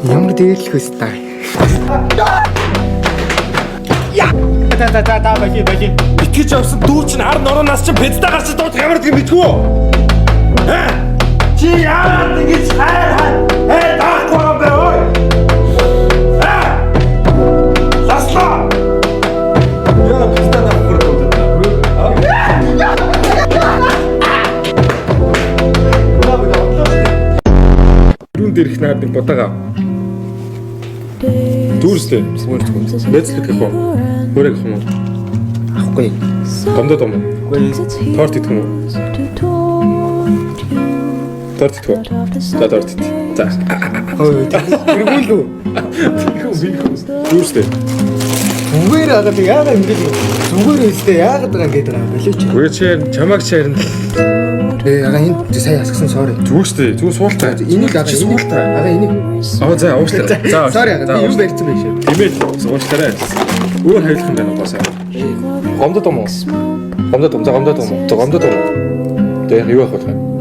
Ямар дээрлэх өстэй. Та баги. Итгэж явсан дүү чинь ар нороноос чинь пэцтэй гарч дууд ямар гэдэг мэдгүй үү? Чи яагаад ингэж хай даахгүй юм бэ ой? Ласла. Яа пэцтэй даахгүй Рүүн дээрх наад нэг бодаага. Дүүрстэй. Нэцлэх гэх юм. Хөрэг юм уу? Ахгүй. Гомдод юм уу? Торт идэх юм уу? Торт идэх үү? За торт идэх. За. Ой, тэргүүлгүй. Дүүрстэй. Зүгээр агаад яагаад ингэж зүгээр өстэй яагаад байгаа юм болооч. Үгүй чамаг чарна. Ага энд сая асгсан sorry. Зүгштэй. Зүг суултаа. Энийг ага суултаа. Ага энийг. За уушлаа. За. Sorry ага би юм барьсан байх шүү. Имэйл суултаарай. Өөр хэлэх юм байна угаасаа. Гомдод юм уу? Гомдод юм. За гомдод юм уу? Тэгээ юу авах вэ?